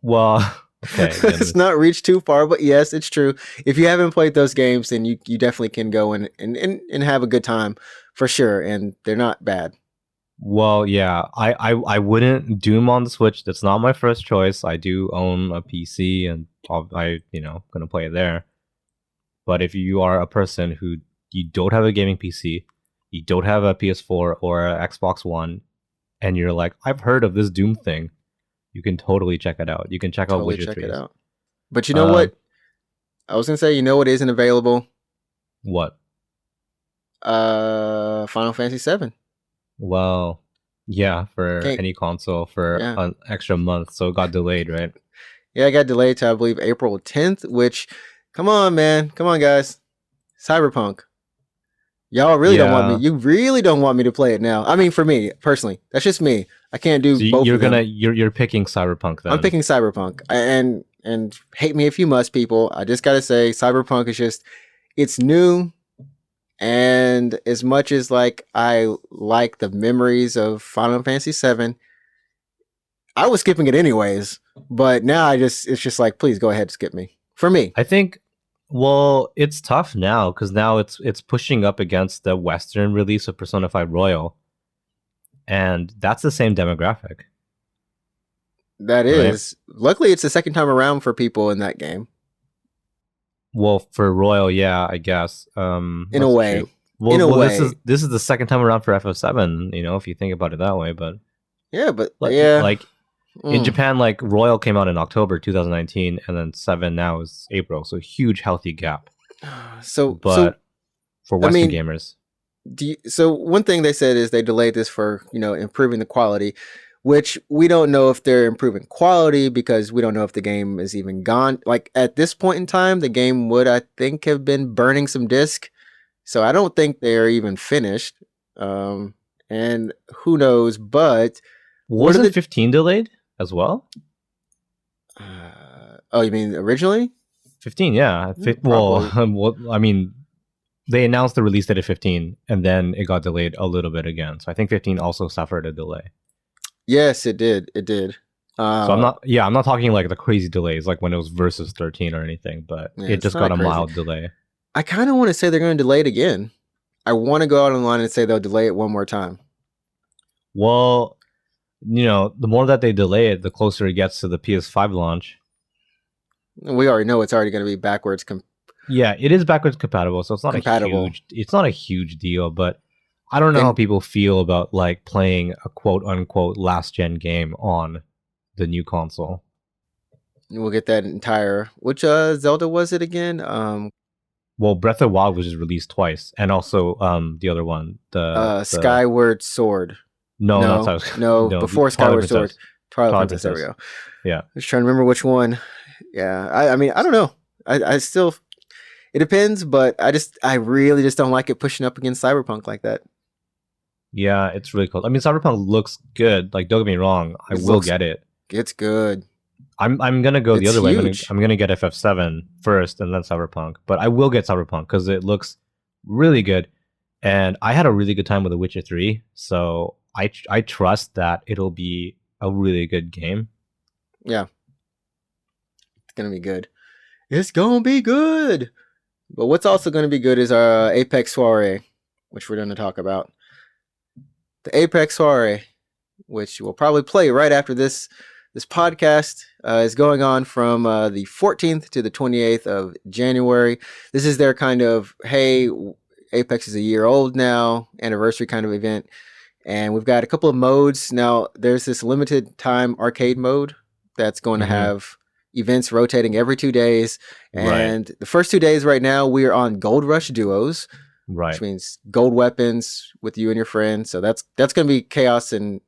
Well, okay. Let's not reach too far, but yes, it's true. If you haven't played those games, then you definitely can go and have a good time for sure, and they're not bad. Well, yeah, I wouldn't Doom on the Switch. That's not my first choice. I do own a PC, and gonna play it there. But if you are a person who you don't have a gaming PC, you don't have a PS4 or a Xbox One, and you're like, I've heard of this Doom thing, you can totally check it out. You can check out Witcher 3. But you know what? I was gonna say, what isn't available? What? Final Fantasy VII. Well, yeah, for any console for an extra month, so it got delayed, right? Yeah, it got delayed to, I believe, April 10th, which, come on, man. Come on, guys. Cyberpunk. Y'all really don't want me. You really don't want me to play it now. I mean, for me, personally. That's just me. I can't do both of them. You're picking Cyberpunk then. I'm picking Cyberpunk. And hate me if you must, people. I just gotta say, Cyberpunk is it's new. And as much as like I like the memories of Final Fantasy VII, I was skipping it anyways. But now it's just like, please go ahead and skip me. For me, I think. Well, it's tough now because now it's pushing up against the Western release of Persona 5 Royal, and that's the same demographic. That is. Right? Luckily, it's the second time around for people in that game. Well, for Royal, yeah, I guess. In a way. True. Well, in a way. This is the second time around for FF7, if you think about it that way. But yeah, in Japan, like Royal came out in October 2019, and then 7 now is April. So huge, healthy gap. For Western gamers. So one thing they said is they delayed this for improving the quality. which we don't know if they're improving quality because we don't know if the game is even gone. Like at this point in time, the game would, I think, have been burning some disk. So I don't think they're even finished. And who knows, but Wasn't 15 delayed as well? Oh, you mean originally? 15, yeah. Well, I mean, they announced the release date of 15, and then it got delayed a little bit again. So I think 15 also suffered a delay. Yes, it did. It did. So I'm not talking like the crazy delays, like when it was versus 13 or anything, but it just got a mild delay. I kind of want to say they're going to delay it again. I want to go out online and say they'll delay it one more time. Well, the more that they delay it, the closer it gets to the PS5 launch. We already know it's already going to be backwards. Yeah, it is backwards compatible, so it's not a huge deal. But I don't know how people feel about like playing a quote unquote last gen game on the new console. We'll get that entire. Which Zelda was it again? Well, Breath of the Wild was just released twice, and also the other one, the Skyward Sword. No, before Skyward Sword. Twilight Princess. There we go. Yeah, I was trying to remember which one. Yeah, I mean, I don't know. I still, it depends, but I really just don't like it pushing up against Cyberpunk like that. Yeah, it's really cool. I mean, Cyberpunk looks good. Like, don't get me wrong, I will get it. It's good. I'm gonna go the other way. I'm gonna get FF7 first and then Cyberpunk, but I will get Cyberpunk because it looks really good, and I had a really good time with The Witcher 3, so I trust that it'll be a really good game. Yeah, it's gonna be good. It's gonna be good. But what's also gonna be good is our Apex Soirée, which we're gonna talk about. The Apex Soirée, which we'll probably play right after this podcast, is going on from the 14th to the 28th of January. This is their kind of, hey, Apex is a year old now, anniversary kind of event. And we've got a couple of modes. Now, there's this limited time arcade mode that's going to have events rotating every 2 days. And the first 2 days right now, we are on Gold Rush duos. Which means gold weapons with you and your friends. So that's going to be chaos, and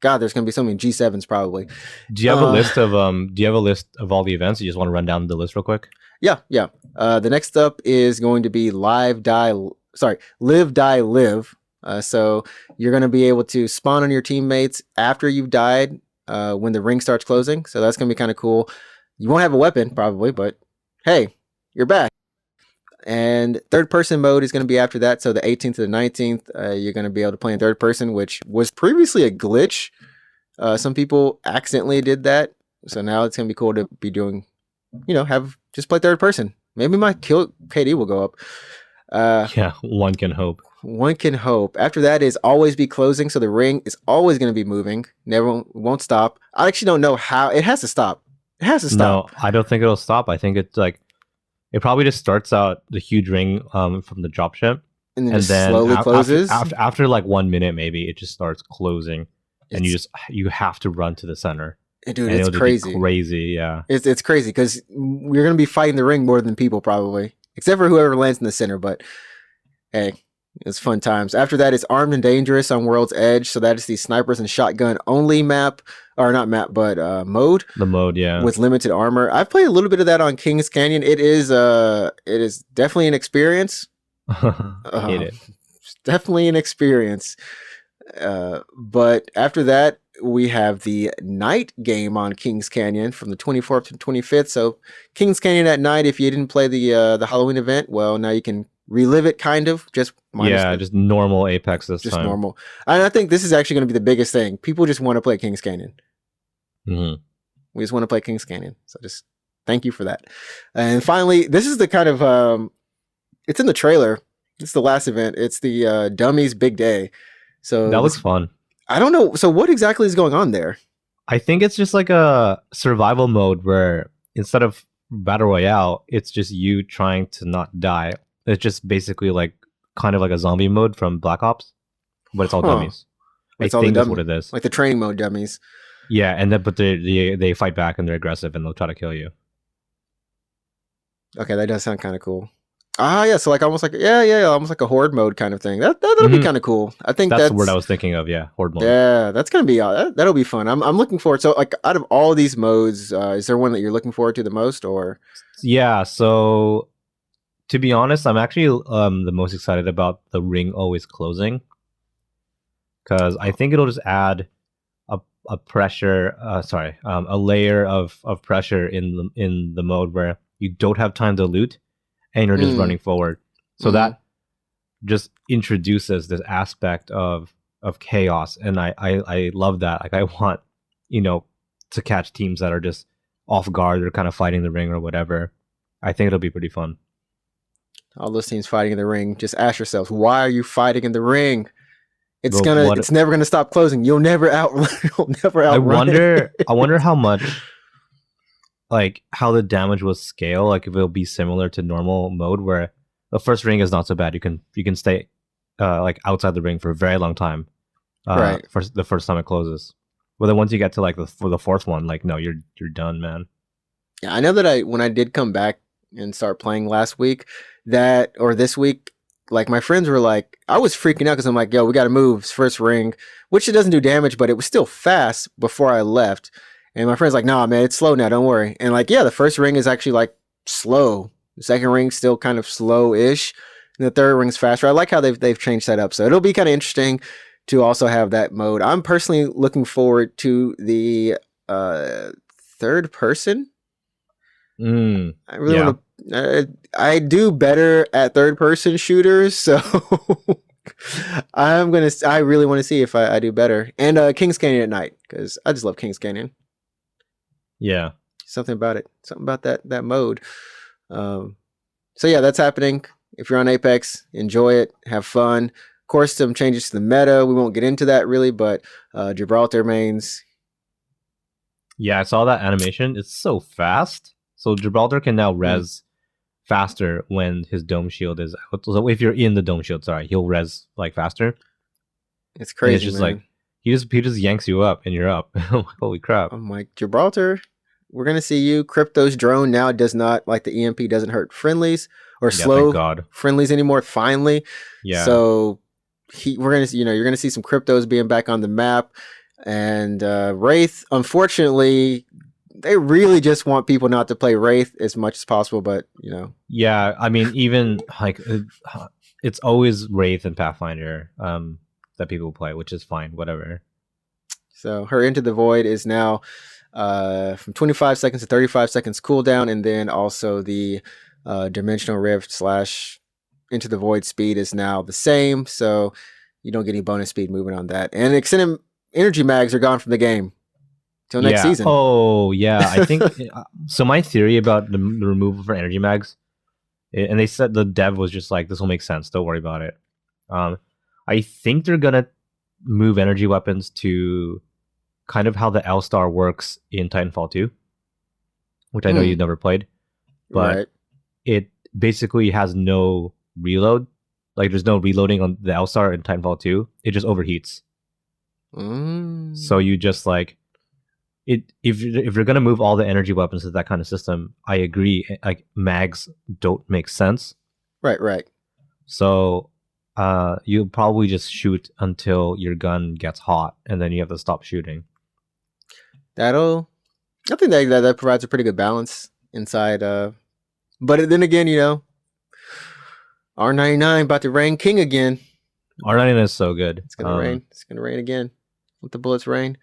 God, there's going to be so many G7s probably. Do you have a list of all the events? You just want to run down the list real quick? Yeah. The next up is going to be Live, Die, Live. So you're going to be able to spawn on your teammates after you've died when the ring starts closing. So that's going to be kind of cool. You won't have a weapon probably, but hey, you're back. And third person mode is going to be after that. So the 18th to the 19th, you're going to be able to play in third person, which was previously a glitch. Some people accidentally did that. So now it's going to be cool to be doing, just play third person. Maybe my kill KD will go up. Yeah, one can hope. One can hope. After that is always be closing. So the ring is always going to be moving. Won't stop. I actually don't know how. It has to stop. It has to stop. No, I don't think it'll stop. I think it's like, it probably just starts out the huge ring from the dropship, and then slowly closes. After like 1 minute, maybe it just starts closing, and you have to run to the center. Dude, it's crazy. Crazy, yeah. It's crazy because we're gonna be fighting the ring more than people probably, except for whoever lands in the center. But hey, it's fun times. After that, it's Armed and Dangerous on World's Edge. So that is the snipers and shotgun only map. Or not map, but mode. The mode, yeah. With limited armor. I've played a little bit of that on Kings Canyon. It is definitely an experience. Hate it. It's definitely an experience. But after that, we have the night game on Kings Canyon from the 24th to 25th. So Kings Canyon at night, if you didn't play the Halloween event, well, now you can relive it kind of. Just normal Apex this time. Just normal. And I think this is actually going to be the biggest thing. People just want to play Kings Canyon. Mm-hmm. We just want to play Kings Canyon. So just thank you for that. And finally, this is the kind of, it's in the trailer. It's the last event. It's the Dummies Big Day. So that looks fun. I don't know. So what exactly is going on there? I think it's just like a survival mode where instead of Battle Royale, it's just you trying to not die. It's just basically like kind of like a zombie mode from Black Ops, but it's all dummies. I think that's what it is. Like the training mode dummies. Yeah, and then but they fight back and they're aggressive and they'll try to kill you. Okay, that does sound kind of cool. Yeah, so like almost like almost like a horde mode kind of thing. That'll be Hmm. kind of cool. I think That's the word I was thinking of. Yeah, horde mode. yeah, that's gonna be that'll be fun. I'm looking forward. So like out of all these modes, is there one that you're looking forward to the most, or? Yeah. So to be honest, I'm actually the most excited about the ring always closing, because I think it'll just add a pressure. A layer of pressure in the mode where you don't have time to loot and you're just Mm, running forward. So hmm. that just introduces this aspect of chaos, and I love that. Like I want, you know, to catch teams that are just off guard or kind of fighting the ring or whatever. I think it'll be pretty fun. All those teams fighting in the ring. Just ask yourselves, why are you fighting in the ring? But what It's never gonna stop closing. You'll never you'll never outrun it. I wonder how much, like how the damage will scale. Like if it'll be similar to normal mode where the first ring is not so bad. You can stay like outside the ring for a very long time. Right. For the first time it closes. But then once you get to like the fourth one, like no, you're done, man. Yeah, I know that when I did come back and start playing last week, that or this week, like my friends were like, I was freaking out because I'm like, yo, we got to move. It's first ring, which it doesn't do damage, but it was still fast before I left. And my friend's like, nah, man, it's slow now. Don't worry. And like, yeah, the first ring is actually like slow. The second ring's still kind of slow-ish, and the third ring's faster. I like how they've changed that up. So it'll be kind of interesting to also have that mode. I'm personally looking forward to the third person. I really Yeah. want to. I do better at third person shooters, so I really want to see if I do better. And Kings Canyon at night, because I just love Kings Canyon. Yeah. Something about it. Something about that mode. So yeah, that's happening. If you're on Apex, enjoy it, have fun. Of course, some changes to the meta. We won't get into that really, but Gibraltar mains. Yeah, I saw that animation. It's so fast. So Gibraltar can now res faster when his dome shield is out. So if you're in the dome shield, sorry, he'll res like faster. It's crazy. And it's just man. like he just yanks you up and you're up. Holy crap. I'm like, Gibraltar, we're gonna see you. Crypto's drone now does not, like, the EMP doesn't hurt friendlies or Yeah, slow thank God. friendlies anymore. Finally, Yeah. so we're gonna see, you're gonna see some Cryptos being back on the map, and Wraith. Unfortunately, they really just want people not to play Wraith as much as possible, but Yeah, I mean, even like it's always Wraith and Pathfinder that people play, which is fine, whatever. So her Into the Void is now from 25 seconds to 35 seconds cooldown, and then also the Dimensional Rift / Into the Void speed is now the same, so you don't get any bonus speed moving on that. And extended energy mags are gone from the game till next season. Oh yeah, I think so. My theory about the removal for energy mags, and they said the dev was just like, this will make sense. Don't worry about it. I think they're gonna move energy weapons to kind of how the L Star works in Titanfall 2, which I know you've never played, but Right. it basically has no reload. Like there's no reloading on the L Star in Titanfall 2. It just overheats. So you just like it. If you're gonna move all the energy weapons to that kind of system, I agree. Like mags don't make sense. Right. So you'll probably just shoot until your gun gets hot, and then you have to stop shooting. I think that provides a pretty good balance inside. But then again, R99 about to reign king again. R99 is so good. It's gonna rain. It's gonna rain again. Let the bullets rain.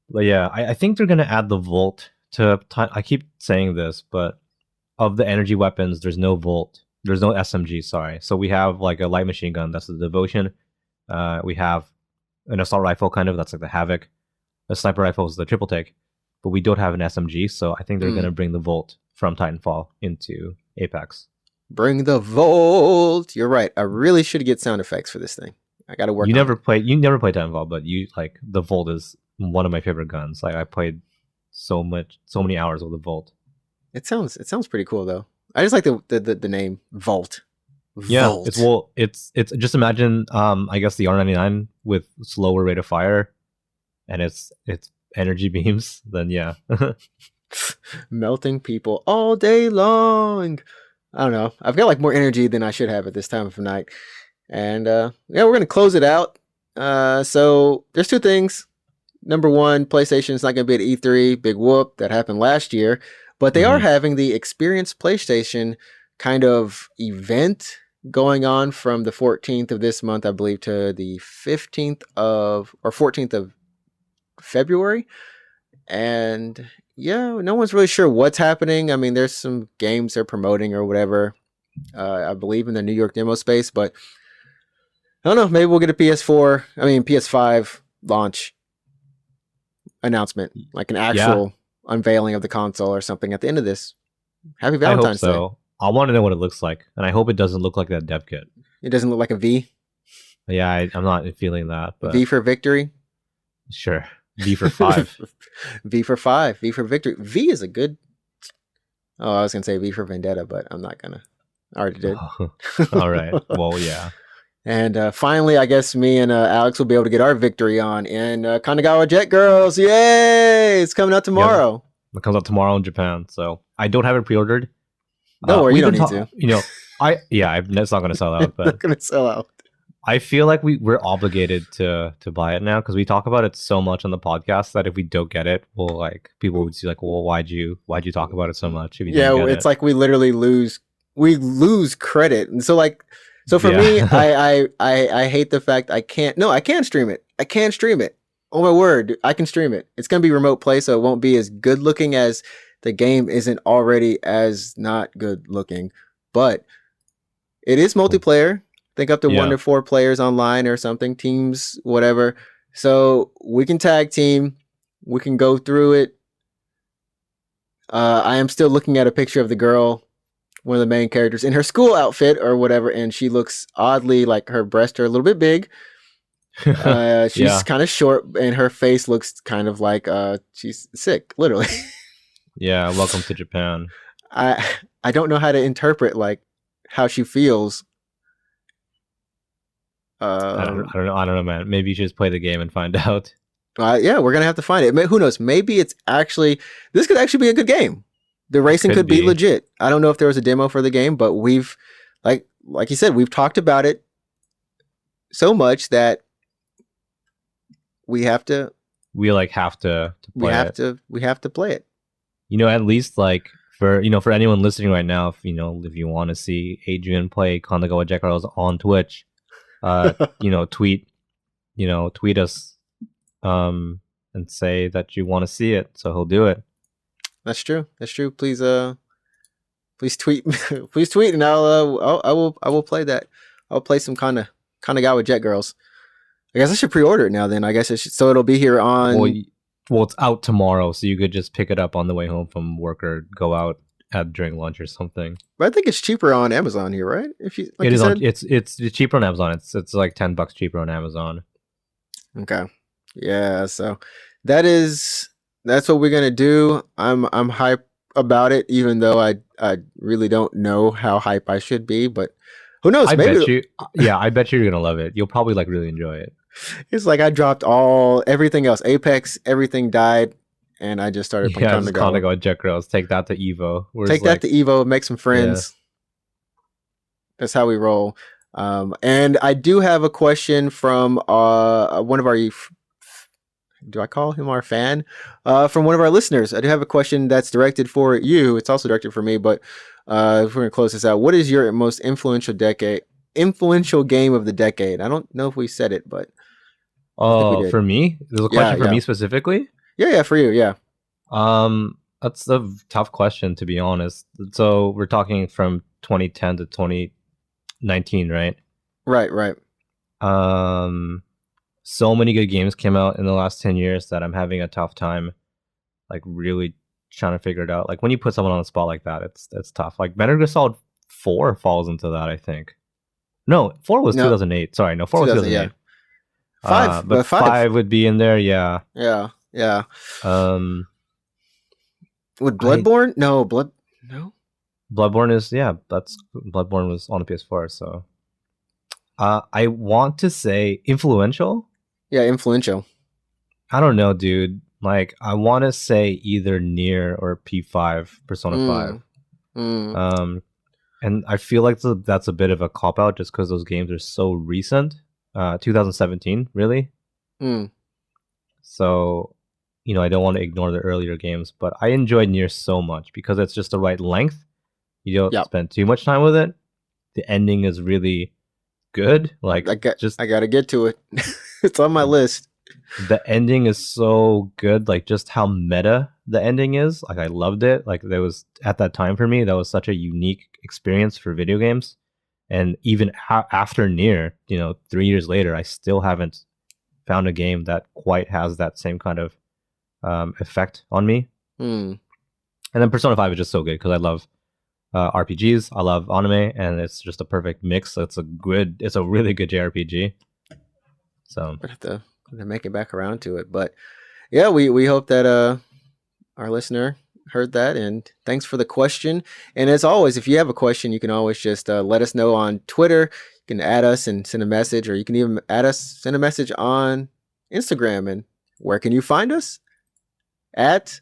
But yeah, I think they're gonna add the Volt to. I keep saying this, but of the energy weapons, there's no Volt. There's no SMG. Sorry. So we have like a light machine gun. That's the Devotion. We have an assault rifle, kind of. That's like the Havoc. A sniper rifle is the Triple Take. But we don't have an SMG, so I think they're gonna bring the Volt from Titanfall into Apex. Bring the Volt. You're right. I really should get sound effects for this thing. I got to work. You never played Titanfall, but you like the Volt is one of my favorite guns. Like I played so many hours with the Volt. It sounds pretty cool though. I just like the name Volt. Yeah, Volt. It's just imagine I guess the R99 with slower rate of fire, and it's energy beams. Then yeah, melting people all day long. I don't know. I've got like more energy than I should have at this time of night. And yeah, we're gonna close it out. So there's two things. Number one, PlayStation's not gonna be at E3. Big whoop. That happened last year. But they are having the Experience PlayStation kind of event going on from the 14th of this month, I believe, to the 15th of or 14th of February. And yeah, no one's really sure what's happening. I mean, there's some games they're promoting or whatever. I believe in the New York demo space, but I don't know. Maybe we'll get a PS5 launch announcement, like an actual unveiling of the console or something at the end of this. Happy Valentine's Day. I want to know what it looks like, and I hope it doesn't look like that dev kit. It doesn't look like a V? Yeah, I'm not feeling that. But V for victory? Sure. V for 5. V for 5. V for victory. V is a good... Oh, I was going to say V for Vendetta, but I'm not going to. I already did. All right. Well, yeah. And finally, I guess me and Alex will be able to get our victory on in Kandagawa Jet Girls. Yay! It's coming out tomorrow. Yeah, it comes out tomorrow in Japan, so I don't have it pre-ordered. Don't worry, you don't need to. You know, it's not going to sell out. But not going to sell out. I feel like we're obligated to buy it now because we talk about it so much on the podcast that if we don't get it, we'll like people would see like, well, why'd you talk about it so much? If you didn't get it's like we literally lose credit, and so for me, I hate the fact I can't stream it. I can't stream it. Oh my word, I can stream it. It's gonna be remote play, so it won't be as good looking as the game isn't already as not good looking, but it is multiplayer. I think up to 1 to 4 players online or something, teams, whatever. So we can tag team. We can go through it. I am still looking at a picture of the girl, one of the main characters, in her school outfit or whatever, and she looks oddly like her breasts are a little bit big. She's kind of short, and her face looks kind of like she's sick, literally. Yeah, welcome to Japan. I don't know how to interpret like how she feels. I don't know, man. Maybe you should just play the game and find out. Yeah, we're gonna have to find it. Who knows? Maybe this could actually be a good game. The racing could be legit. I don't know if there was a demo for the game, but we've like you said, we've talked about it so much that we have to play it. You know, at least like for anyone listening right now, if you want to see Adrian play Kandagawa Jet Girls on Twitch, tweet us and say that you want to see it, so he'll do it. That's true. Please tweet and I will play that. I'll play some Kandagawa Jet Girls. I guess I should pre-order it now then. I guess so it'll be here on well, it's out tomorrow, so you could just pick it up on the way home from work or go out during lunch or something. But I think it's cheaper on Amazon here, right? It's cheaper on Amazon. It's like $10 cheaper on Amazon. Okay. Yeah, so that's what we're gonna do. I'm hype about it, even though I really don't know how hype I should be, but who knows? I bet you you're gonna love it. You'll probably like really enjoy it. It's like I dropped everything else. Apex, everything died, and I just started playing Kandagawa Jet Girls. Take that to EVO. Take that to EVO. Make some friends. Yeah. That's how we roll. And I do have a question from one of our. Do I call him our fan? From one of our listeners. I do have a question that's directed for you. It's also directed for me, but if we're gonna close this out, what is your most influential game of the decade? I don't know if we said it, but for me, there's a question for me specifically. Yeah, for you, yeah. That's a tough question, to be honest. So we're talking from 2010 to 2019, right? Right. So many good games came out in the last 10 years that I'm having a tough time, like really trying to figure it out. Like when you put someone on the spot like that, it's tough. Like Metal Gear Solid 4 falls into that, I think. No, 4 was 2008. Sorry, no, 4 was 2008. Yeah. But 5 would be in there, yeah. Yeah. Would Bloodborne? No. Bloodborne is, Bloodborne was on the PS4, so. I want to say influential. Yeah, influential. I don't know, dude. Like, I want to say either Nier or P5, Persona 5. And and I feel like that's a bit of a cop out just because those games are so recent. 2017, really. Mm. So, I don't want to ignore the earlier games, but I enjoyed Nier so much because it's just the right length. You don't Yep. spend too much time with it. The ending is really good. Like, I gotta get to it. It's on my list. The ending is so good. Like, just how meta the ending is. Like, I loved it. Like, there was at that time for me, that was such a unique experience for video games. And even after Nier, 3 years later, I still haven't found a game that quite has that same kind of effect on me. Mm. And then Persona 5 is just so good because I love RPGs, I love anime, and it's just a perfect mix. It's a really good JRPG. So I have to make it back around to it, but yeah, we hope that our listener heard that, and thanks for the question. And as always, if you have a question, you can always just let us know on Twitter. You can add us and send a message, or you can even send a message on Instagram. And where can you find us? At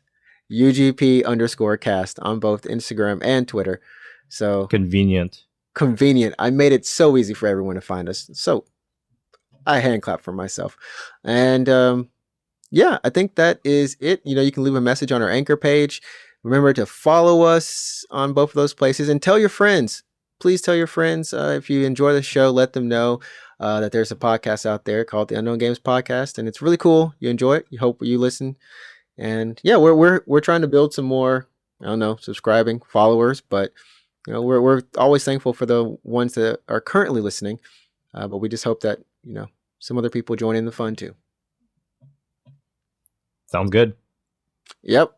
UGP_cast on both Instagram and Twitter. So convenient. I made it so easy for everyone to find us. So I hand clap for myself. And yeah, I think that is it. You can leave a message on our Anchor page. Remember to follow us on both of those places and tell your friends. Please tell your friends if you enjoy the show, let them know that there's a podcast out there called the Unknown Games Podcast, and it's really cool. You enjoy it. You hope you listen. And yeah, we're trying to build some more, subscribing followers, but we're always thankful for the ones that are currently listening. But we just hope that some other people join in the fun too. Sounds good. Yep,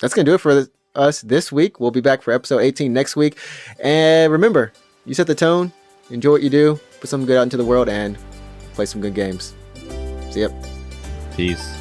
that's gonna do it for us this week. We'll be back for episode 18 next week. And remember, you set the tone. Enjoy what you do. Put something good out into the world and play some good games. See ya. Peace.